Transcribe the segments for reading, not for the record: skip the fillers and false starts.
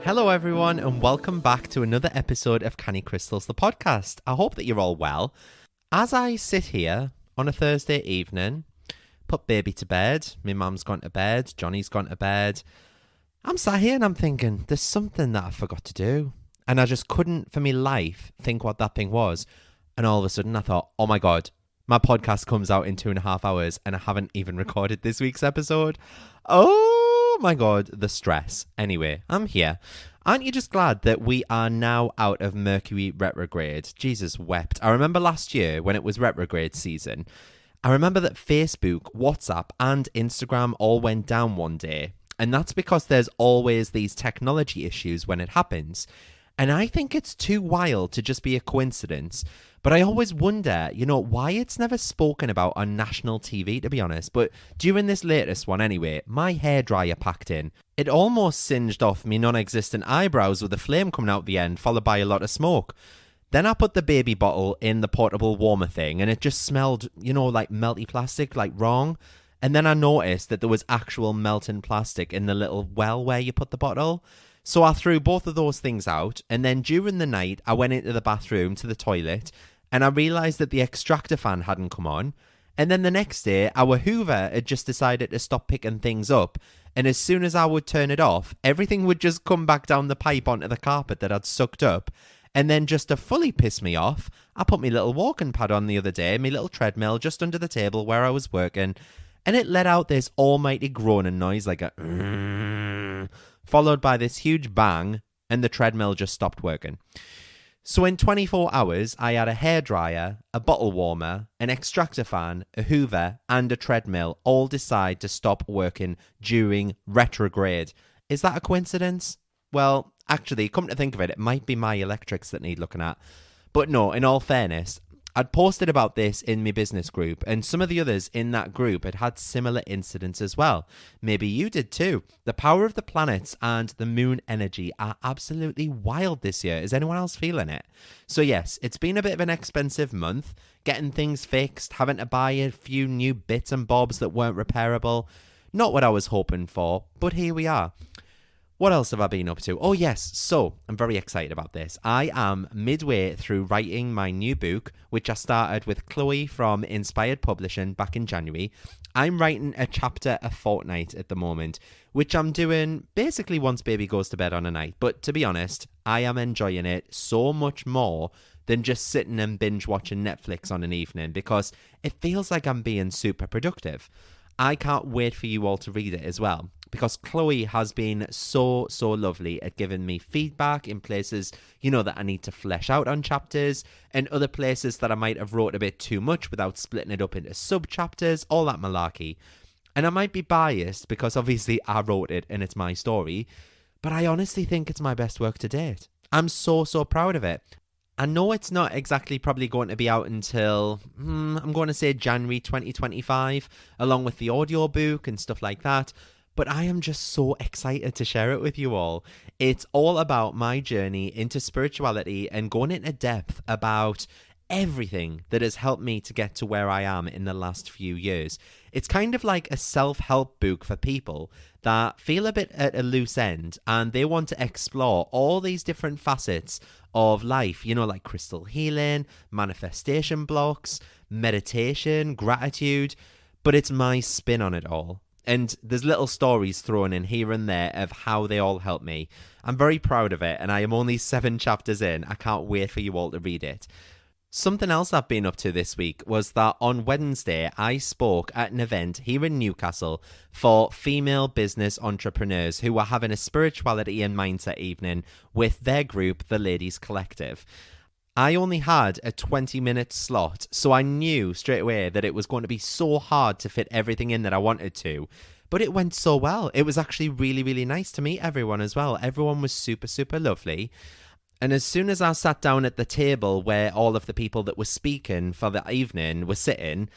Hello everyone and welcome back to another episode of Canny Crystals, the podcast. I hope that you're all well. As I sit here on a Thursday evening, put baby to bed, my mum's gone to bed, Johnny's gone to bed, I'm sat here and I'm thinking, there's something that I forgot to do. And I just couldn't for my life think what that thing was. And all of a sudden I thought, oh my God, my podcast comes out in 2.5 hours and I haven't even recorded this week's episode. Oh my God, the stress. Anyway, I'm here. Aren't you just glad that we are now out of Mercury retrograde? Jesus wept. I remember last year when it was retrograde season, I remember that Facebook, WhatsApp and Instagram all went down one day. And that's because there's always these technology issues when it happens. And I think it's too wild to just be a coincidence. But I always wonder, why it's never spoken about on national TV, to be honest. But during this latest one anyway, my hairdryer packed in. It almost singed off me non-existent eyebrows with a flame coming out the end, followed by a lot of smoke. Then I put the baby bottle in the portable warmer thing, and it just smelled, like melty plastic, like wrong. And then I noticed that there was actual melting plastic in the little well where you put the bottle. So I threw both of those things out. And then during the night, I went into the bathroom to the toilet and I realised that the extractor fan hadn't come on. And then the next day, our Hoover had just decided to stop picking things up. And as soon as I would turn it off, everything would just come back down the pipe onto the carpet that I'd sucked up. And then just to fully piss me off, I put my little walking pad on the other day, my little treadmill just under the table where I was working. And it let out this almighty groaning noise like a followed by this huge bang, and the treadmill just stopped working. So in 24 hours, I had a hairdryer, a bottle warmer, an extractor fan, a Hoover, and a treadmill all decide to stop working during retrograde. Is that a coincidence? Well, actually, come to think of it, it might be my electrics that need looking at. But no, in all fairness, I'd posted about this in my business group, and some of the others in that group had similar incidents as well. Maybe you did too. The power of the planets and the moon energy are absolutely wild this year. Is anyone else feeling it? So yes, it's been a bit of an expensive month, getting things fixed, having to buy a few new bits and bobs that weren't repairable. Not what I was hoping for, but here we are. What else have I been up to? Oh yes, so I'm very excited about this. I am midway through writing my new book, which I started with Chloe from Inspired Publishing back in January. I'm writing a chapter a fortnight at the moment, which I'm doing basically once baby goes to bed on a night. But to be honest, I am enjoying it so much more than just sitting and binge watching Netflix on an evening, because it feels like I'm being super productive. I can't wait for you all to read it as well, because Chloe has been so lovely at giving me feedback in places, that I need to flesh out on chapters, and other places that I might have wrote a bit too much without splitting it up into sub-chapters, all that malarkey. And I might be biased because obviously I wrote it and it's my story, but I honestly think it's my best work to date. I'm so proud of it. I know it's not exactly probably going to be out until, I'm going to say January 2025, along with the audiobook and stuff like that. But I am just so excited to share it with you all. It's all about my journey into spirituality and going into depth about everything that has helped me to get to where I am in the last few years. It's kind of like a self-help book for people that feel a bit at a loose end and they want to explore all these different facets of life, like crystal healing, manifestation blocks, meditation, gratitude, but it's my spin on it all. And there's little stories thrown in here and there of how they all help me. I'm very proud of it, and I am only 7 chapters in. I can't wait for you all to read it. Something else I've been up to this week was that on Wednesday, I spoke at an event here in Newcastle for female business entrepreneurs who were having a spirituality and mindset evening with their group, the Ladies Collective. I only had a 20-minute slot, so I knew straight away that it was going to be so hard to fit everything in that I wanted to. But it went so well. It was actually really nice to meet everyone as well. Everyone was super lovely. And as soon as I sat down at the table where all of the people that were speaking for the evening were sitting,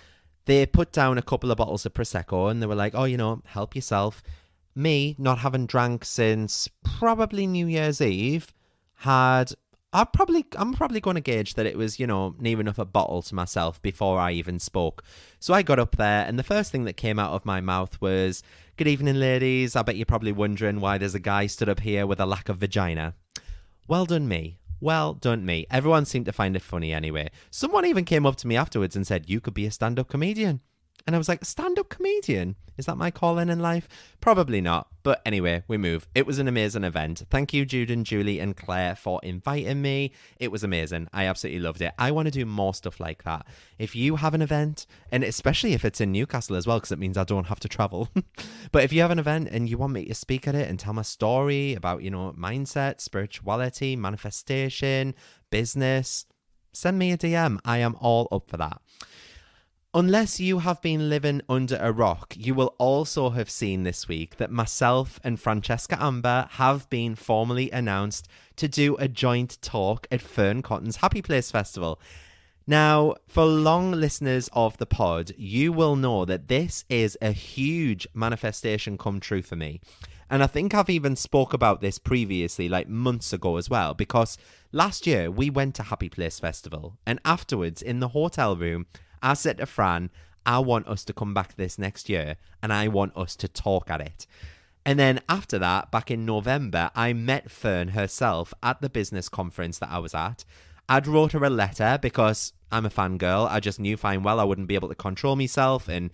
they put down a couple of bottles of Prosecco and they were like, oh, help yourself. Me, not having drank since probably New Year's Eve, had I'm probably going to gauge that it was, near enough a bottle to myself before I even spoke. So I got up there, and the first thing that came out of my mouth was, "Good evening, ladies. I bet you're probably wondering why there's a guy stood up here with a lack of vagina." Well done me. Well done me. Everyone seemed to find it funny anyway. Someone even came up to me afterwards and said, "You could be a stand-up comedian." And I was like, "Stand-up comedian? Is that my calling in life?" Probably not. But anyway, we move. It was an amazing event. Thank you, Jude and Julie and Claire, for inviting me. It was amazing. I absolutely loved it. I want to do more stuff like that. If you have an event, and especially if it's in Newcastle as well, because it means I don't have to travel. But if you have an event and you want me to speak at it and tell my story about, mindset, spirituality, manifestation, business, send me a DM. I am all up for that. Unless you have been living under a rock, you will also have seen this week that myself and Francesca Amber have been formally announced to do a joint talk at Fern Cotton's Happy Place Festival. Now, for long listeners of the pod, you will know that this is a huge manifestation come true for me. And I think I've even spoke about this previously, like months ago as well, because last year we went to Happy Place Festival, and afterwards in the hotel room, I said to Fran, "I want us to come back this next year and I want us to talk at it." And then after that, back in November, I met Fern herself at the business conference that I was at. I'd wrote her a letter because I'm a fangirl. I just knew fine well I wouldn't be able to control myself and,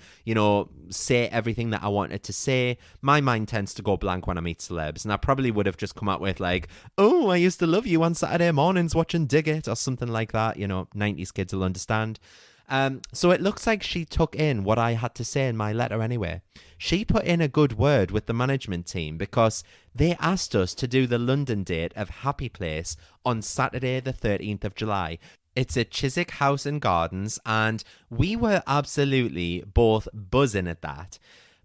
say everything that I wanted to say. My mind tends to go blank when I meet celebs, and I probably would have just come out with like, "Oh, I used to love you on Saturday mornings watching Dig It," or something like that. 90s kids will understand. So it looks like she took in what I had to say in my letter anyway. She put in a good word with the management team because they asked us to do the London date of Happy Place on Saturday the 13th of July. It's at Chiswick House and Gardens, and we were absolutely both buzzing at that.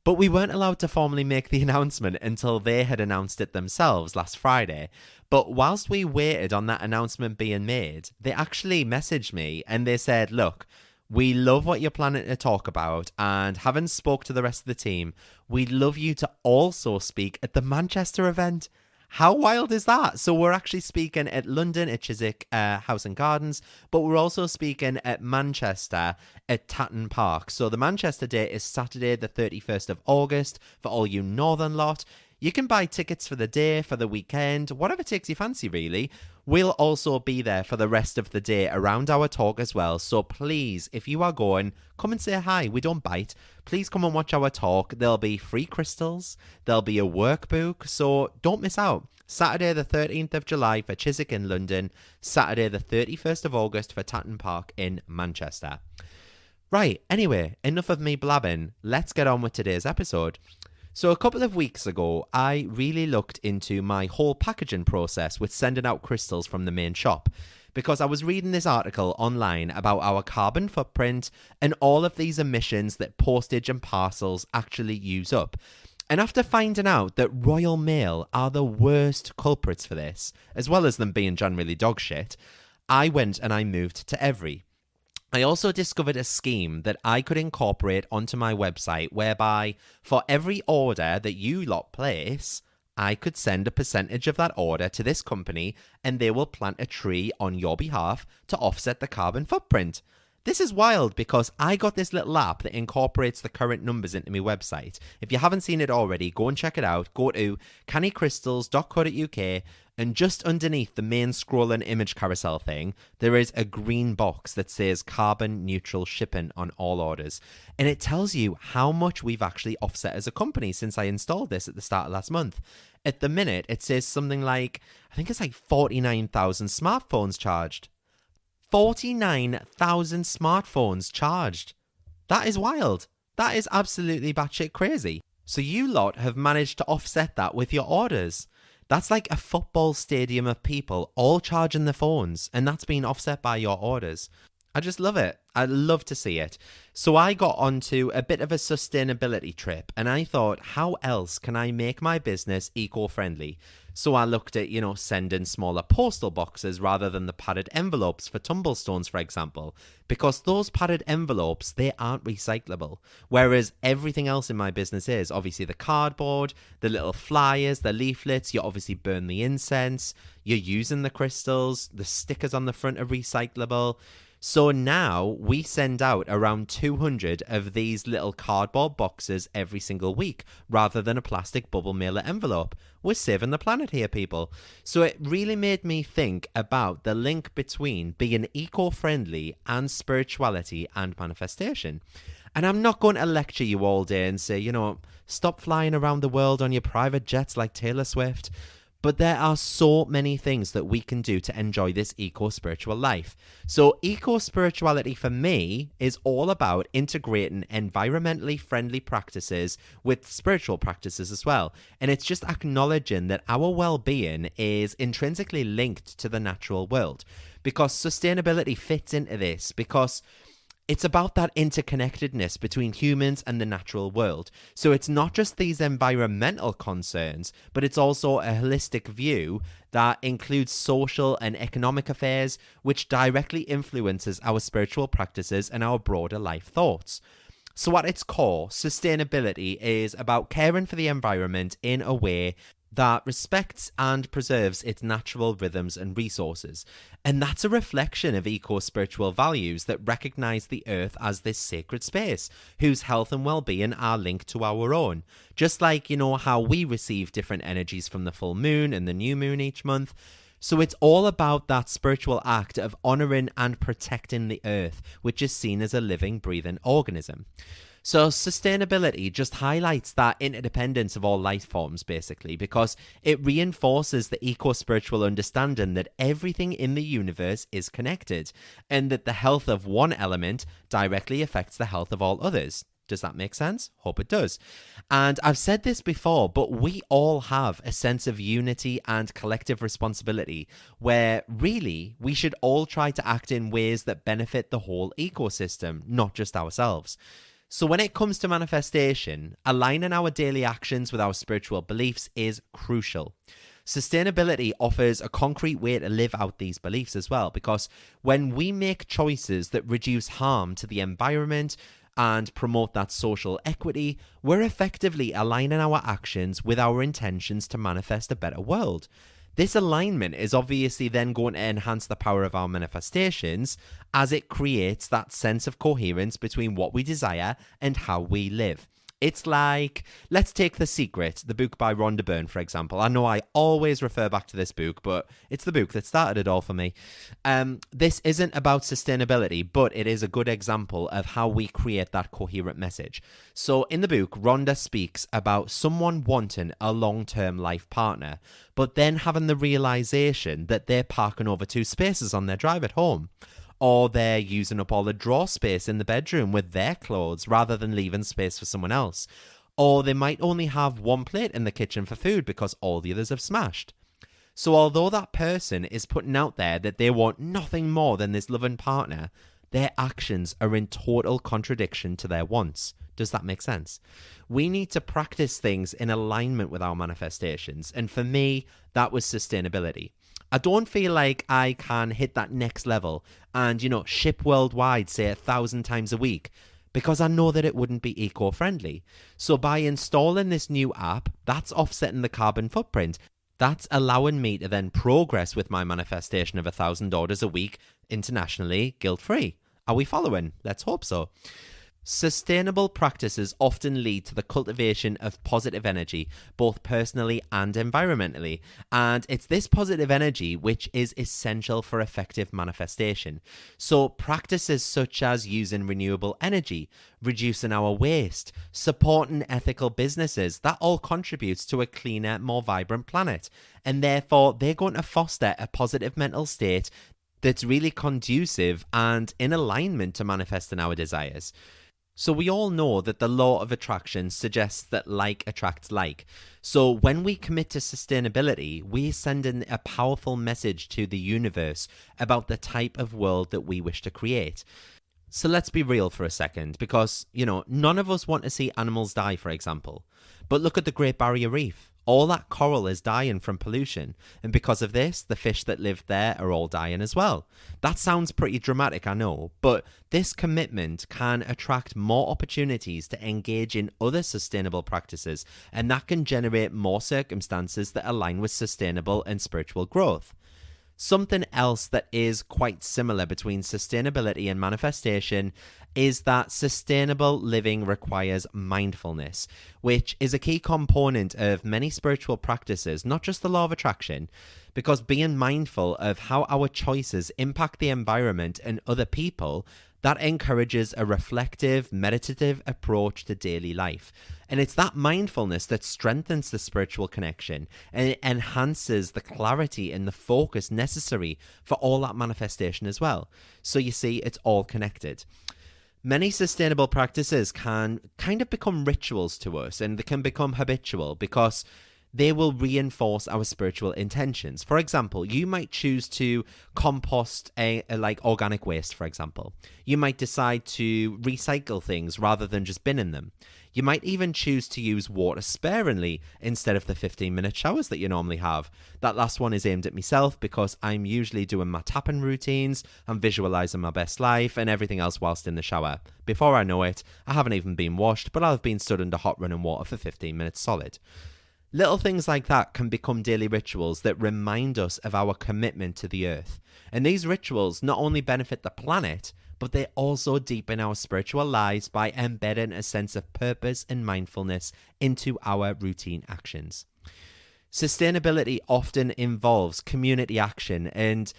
But we weren't allowed to formally make the announcement until they had announced it themselves last Friday. But whilst we waited on that announcement being made, they actually messaged me and they said, "Look, we love what you're planning to talk about, and having spoke to the rest of the team, we'd love you to also speak at the Manchester event." How wild is that? So we're actually speaking at London at Chiswick House and Gardens, but we're also speaking at Manchester at Tatton Park. So the Manchester date is Saturday the 31st of August for all you northern lot. You can buy tickets for the day, for the weekend, whatever takes your fancy really. We'll also be there for the rest of the day around our talk as well. So please, if you are going, come and say hi. We don't bite. Please come and watch our talk. There'll be free crystals. There'll be a workbook. So don't miss out. Saturday the 13th of July for Chiswick in London. Saturday the 31st of August for Tatton Park in Manchester. Right, anyway, enough of me blabbing. Let's get on with today's episode. So a couple of weeks ago, I really looked into my whole packaging process with sending out crystals from the main shop, because I was reading this article online about our carbon footprint and all of these emissions that postage and parcels actually use up. And after finding out that Royal Mail are the worst culprits for this, as well as them being generally dog shit, I went and I moved to Every. I also discovered a scheme that I could incorporate onto my website whereby for every order that you lot place, I could send a percentage of that order to this company and they will plant a tree on your behalf to offset the carbon footprint. This is wild because I got this little app that incorporates the current numbers into my website. If you haven't seen it already, go and check it out. Go to cannycrystals.co.uk, and just underneath the main scrolling image carousel thing, there is a green box that says carbon neutral shipping on all orders. And it tells you how much we've actually offset as a company since I installed this at the start of last month. At the minute, it says something like, I think it's like 49,000 smartphones charged. 49,000 smartphones charged. That is wild. That is absolutely batshit crazy. So you lot have managed to offset that with your orders. That's like a football stadium of people all charging their phones, and that's being offset by your orders. I just love it. I'd love to see it. So I got onto a bit of a sustainability trip, and I thought, how else can I make my business eco-friendly? So I looked at, sending smaller postal boxes rather than the padded envelopes for tumblestones, for example, because those padded envelopes, they aren't recyclable. Whereas everything else in my business is, obviously the cardboard, the little flyers, the leaflets, you obviously burn the incense, you're using the crystals, the stickers on the front are recyclable. So now we send out around 200 of these little cardboard boxes every single week rather than a plastic bubble mailer envelope. We're saving the planet here, people. So it really made me think about the link between being eco-friendly and spirituality and manifestation. And I'm not going to lecture you all day and say, stop flying around the world on your private jets like Taylor Swift. But there are so many things that we can do to enjoy this eco-spiritual life. So eco-spirituality for me is all about integrating environmentally friendly practices with spiritual practices as well. And it's just acknowledging that our well-being is intrinsically linked to the natural world. Because sustainability fits into this, because it's about that interconnectedness between humans and the natural world. So it's not just these environmental concerns, but it's also a holistic view that includes social and economic affairs, which directly influences our spiritual practices and our broader life thoughts. So at its core, sustainability is about caring for the environment in a way that respects and preserves its natural rhythms and resources. And that's a reflection of eco-spiritual values that recognize the earth as this sacred space, whose health and well-being are linked to our own. Just like, how we receive different energies from the full moon and the new moon each month. So it's all about that spiritual act of honoring and protecting the earth, which is seen as a living, breathing organism. So sustainability just highlights that interdependence of all life forms, basically, because it reinforces the eco-spiritual understanding that everything in the universe is connected, and that the health of one element directly affects the health of all others. Does that make sense? Hope it does. And I've said this before, but we all have a sense of unity and collective responsibility where really we should all try to act in ways that benefit the whole ecosystem, not just ourselves. So when it comes to manifestation, aligning our daily actions with our spiritual beliefs is crucial. Sustainability offers a concrete way to live out these beliefs as well, because when we make choices that reduce harm to the environment and promote that social equity, we're effectively aligning our actions with our intentions to manifest a better world. This alignment is obviously then going to enhance the power of our manifestations as it creates that sense of coherence between what we desire and how we live. It's like, let's take The Secret, the book by Rhonda Byrne, for example. I know I always refer back to this book, but it's the book that started it all for me. This isn't about sustainability, but it is a good example of how we create that coherent message. So in the book, Rhonda speaks about someone wanting a long-term life partner, but then having the realization that they're parking over 2 spaces on their drive at home. Or they're using up all the drawer space in the bedroom with their clothes rather than leaving space for someone else. Or they might only have 1 plate in the kitchen for food because all the others have smashed. So although that person is putting out there that they want nothing more than this loving partner, their actions are in total contradiction to their wants. Does that make sense? We need to practice things in alignment with our manifestations. And for me, that was sustainability. I don't feel like I can hit that next level and, ship worldwide, say 1,000 times a week, because I know that it wouldn't be eco-friendly. So by installing this new app, that's offsetting the carbon footprint. That's allowing me to then progress with my manifestation of 1,000 orders a week internationally, guilt-free. Are we following? Let's hope so. Sustainable practices often lead to the cultivation of positive energy, both personally and environmentally. And it's this positive energy which is essential for effective manifestation. So practices such as using renewable energy, reducing our waste, supporting ethical businesses, that all contributes to a cleaner, more vibrant planet. And therefore, they're going to foster a positive mental state that's really conducive and in alignment to manifesting our desires. So we all know that the law of attraction suggests that like attracts like. So when we commit to sustainability, we send in a powerful message to the universe about the type of world that we wish to create. So let's be real for a second, because, none of us want to see animals die, for example. But look at the Great Barrier Reef. All that coral is dying from pollution, and because of this, the fish that live there are all dying as well. That sounds pretty dramatic, I know, but this commitment can attract more opportunities to engage in other sustainable practices, and that can generate more circumstances that align with sustainable and spiritual growth. Something else that is quite similar between sustainability and manifestation is that sustainable living requires mindfulness, which is a key component of many spiritual practices, not just the law of attraction, because being mindful of how our choices impact the environment and other people, that encourages a reflective, meditative approach to daily life. And it's that mindfulness that strengthens the spiritual connection and it enhances the clarity and the focus necessary for all that manifestation as well. So you see, it's all connected. Many sustainable practices can kind of become rituals to us, and they can become habitual because they will reinforce our spiritual intentions. For example, you might choose to compost like organic waste, for example. You might decide to recycle things rather than just binning them. You might even choose to use water sparingly instead of the 15-minute showers that you normally have. That last one is aimed at myself because I'm usually doing my tapping routines, I'm visualizing my best life and everything else whilst in the shower. Before I know it, I haven't even been washed, but I've been stood under hot running water for 15 minutes solid. Little things like that can become daily rituals that remind us of our commitment to the earth. And these rituals not only benefit the planet, but they also deepen our spiritual lives by embedding a sense of purpose and mindfulness into our routine actions. Sustainability often involves community action and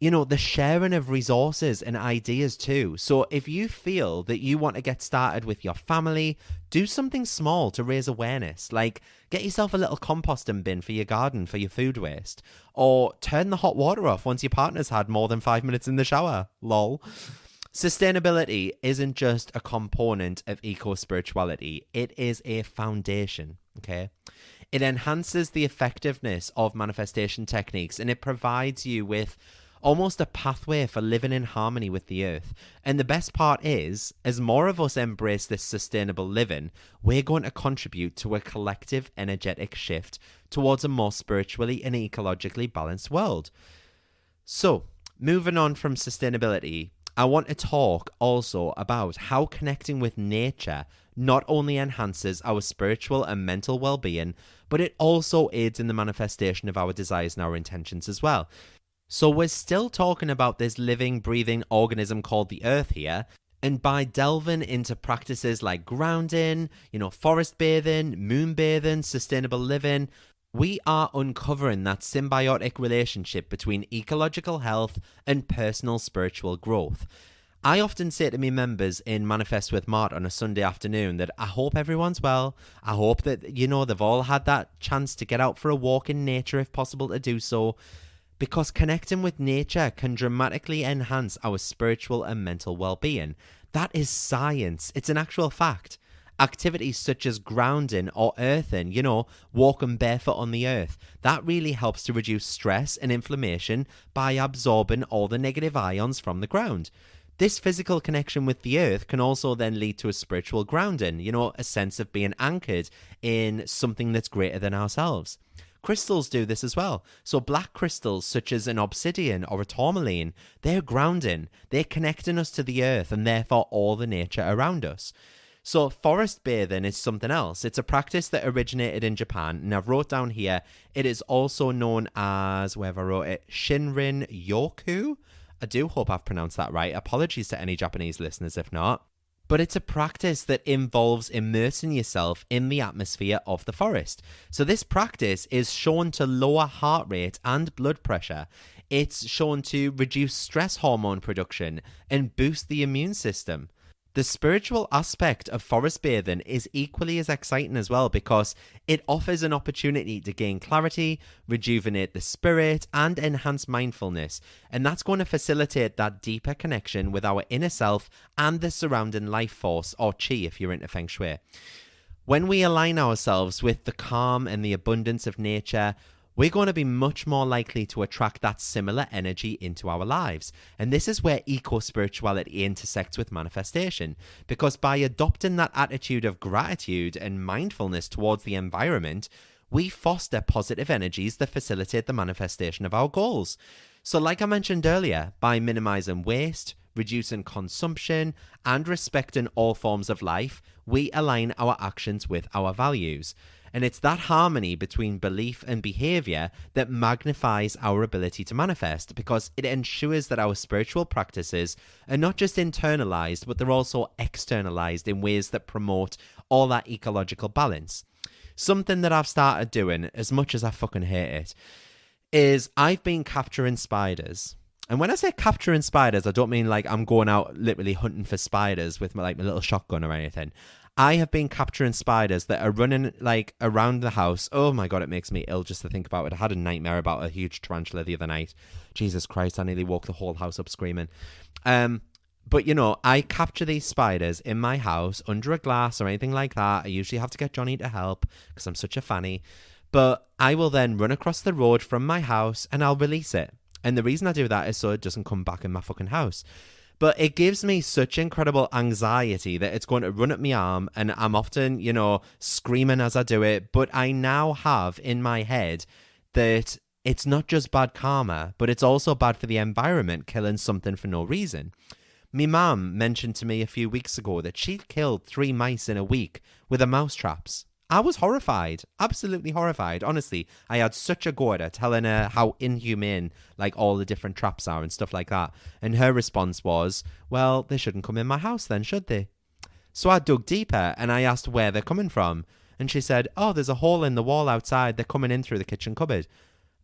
the sharing of resources and ideas too. So if you feel that you want to get started with your family, do something small to raise awareness. Like get yourself a little composting bin for your garden for your food waste. Or turn the hot water off once your partner's had more than 5 minutes in the shower. Lol. Sustainability isn't just a component of eco-spirituality. It is a foundation, okay? It enhances the effectiveness of manifestation techniques and it provides you with almost a pathway for living in harmony with the earth. And the best part is, as more of us embrace this sustainable living, we're going to contribute to a collective energetic shift towards a more spiritually and ecologically balanced world. So, moving on from sustainability, I want to talk also about how connecting with nature not only enhances our spiritual and mental well-being, but it also aids in the manifestation of our desires and our intentions as well. So we're still talking about this living, breathing organism called the Earth here, and by delving into practices like grounding, forest bathing, moon bathing, sustainable living, we are uncovering that symbiotic relationship between ecological health and personal spiritual growth. I often say to my members in Manifest with Mart on a Sunday afternoon that I hope everyone's well. I hope that, they've all had that chance to get out for a walk in nature if possible to do so. Because connecting with nature can dramatically enhance our spiritual and mental well-being. That is science. It's an actual fact. Activities such as grounding or earthing, walking barefoot on the earth, that really helps to reduce stress and inflammation by absorbing all the negative ions from the ground. This physical connection with the earth can also then lead to a spiritual grounding, a sense of being anchored in something that's greater than ourselves. Crystals do this as well. So black crystals such as an obsidian or a tourmaline, they're grounding. They're connecting us to the earth and therefore all the nature around us. So forest bathing is something else. It's a practice that originated in Japan, and I've wrote down here, it is also known as, where have I wrote it, Shinrin Yoku? I do hope I've pronounced that right. Apologies to any Japanese listeners if not. But it's a practice that involves immersing yourself in the atmosphere of the forest. So this practice is shown to lower heart rate and blood pressure. It's shown to reduce stress hormone production and boost the immune system. The spiritual aspect of forest bathing is equally as exciting as well because it offers an opportunity to gain clarity, rejuvenate the spirit, and enhance mindfulness. And that's going to facilitate that deeper connection with our inner self and the surrounding life force, or chi if you're into Feng Shui. When we align ourselves with the calm and the abundance of nature, we're going to be much more likely to attract that similar energy into our lives. And this is where eco-spirituality intersects with manifestation, because by adopting that attitude of gratitude and mindfulness towards the environment, we foster positive energies that facilitate the manifestation of our goals. So like I mentioned earlier, by minimizing waste, reducing consumption, and respecting all forms of life, we align our actions with our values. And it's that harmony between belief and behavior that magnifies our ability to manifest, because it ensures that our spiritual practices are not just internalized, but they're also externalized in ways that promote all that ecological balance. Something that I've started doing, as much as I fucking hate it, is I've been capturing spiders. And when I say capturing spiders, I don't mean like I'm going out literally hunting for spiders with my little shotgun or anything. I have been capturing spiders that are running like around the house. Oh my God, it makes me ill just to think about it. I had a nightmare about a huge tarantula the other night. Jesus Christ, I nearly woke the whole house up screaming. But you know, I capture these spiders in my house under a glass or anything like that. I usually have to get Johnny to help because I'm such a fanny. But I will then run across the road from my house and I'll release it. And the reason I do that is so it doesn't come back in my fucking house. But it gives me such incredible anxiety that it's going to run at my arm, and I'm often, you know, screaming as I do it. But I now have in my head that it's not just bad karma, but it's also bad for the environment, killing something for no reason. My mum mentioned to me a few weeks ago that she'd killed 3 mice in a week with her mouse traps. I was horrified, absolutely horrified. Honestly, I had such a go at her, telling her how inhumane like all the different traps are and stuff like that. And her response was, well, they shouldn't come in my house then, should they? So I dug deeper and I asked where they're coming from. And she said, oh, there's a hole in the wall outside. They're coming in through the kitchen cupboard.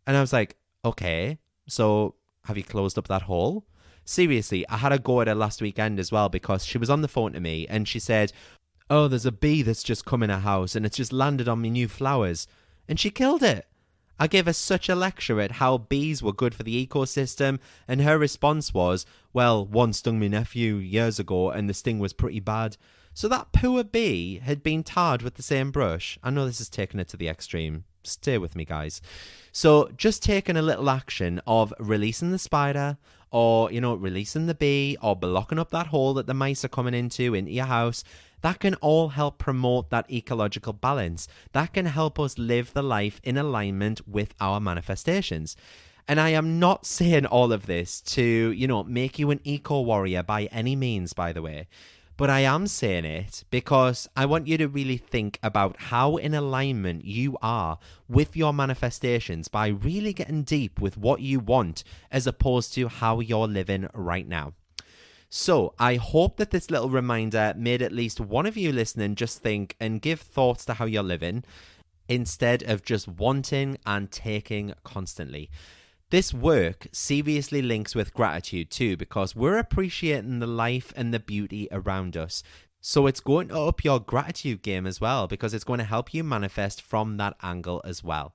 And I was like, okay, so have you closed up that hole? Seriously, I had a go at her last weekend as well, because she was on the phone to me and she said, oh, there's a bee that's just come in our house and it's just landed on me new flowers. And she killed it. I gave her such a lecture at how bees were good for the ecosystem, and her response was, well, one stung my nephew years ago and the sting was pretty bad. So that poor bee had been tarred with the same brush. I know this is taking it to the extreme. Stay with me, guys. So just taking a little action of releasing the spider, or, you know, releasing the bee, or blocking up that hole that the mice are coming into your house, that can all help promote that ecological balance. That can help us live the life in alignment with our manifestations. And I am not saying all of this to, you know, make you an eco-warrior by any means, by the way. But I am saying it because I want you to really think about how in alignment you are with your manifestations by really getting deep with what you want, as opposed to how you're living right now. So I hope that this little reminder made at least one of you listening just think and give thoughts to how you're living, instead of just wanting and taking constantly. This work seriously links with gratitude too, because we're appreciating the life and the beauty around us. So it's going to up your gratitude game as well, because it's going to help you manifest from that angle as well.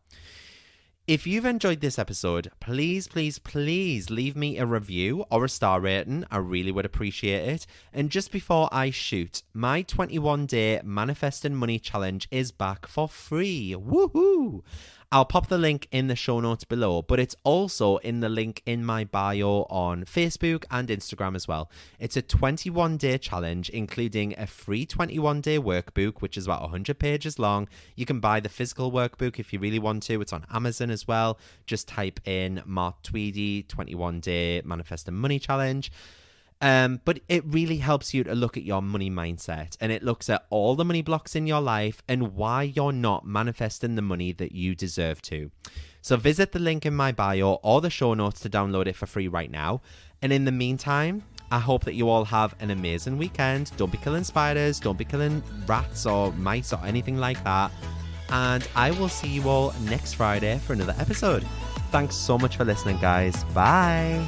If you've enjoyed this episode, please, please, please leave me a review or a star rating. I really would appreciate it. And just before I shoot, my 21-day Manifesting Money Challenge is back for free. Woohoo! I'll pop the link in the show notes below, but it's also in the link in my bio on Facebook and Instagram as well. It's a 21-day challenge, including a free 21-day workbook, which is about 100 pages long. You can buy the physical workbook if you really want to. It's on Amazon as well. Just type in Mark Tweedy 21-day Manifesting Money Challenge. But it really helps you to look at your money mindset, and it looks at all the money blocks in your life and why you're not manifesting the money that you deserve to. So visit the link in my bio or the show notes to download it for free right now. And in the meantime, I hope that you all have an amazing weekend. Don't be killing spiders, don't be killing rats or mice or anything like that. And I will see you all next Friday for another episode. Thanks so much for listening, guys. Bye.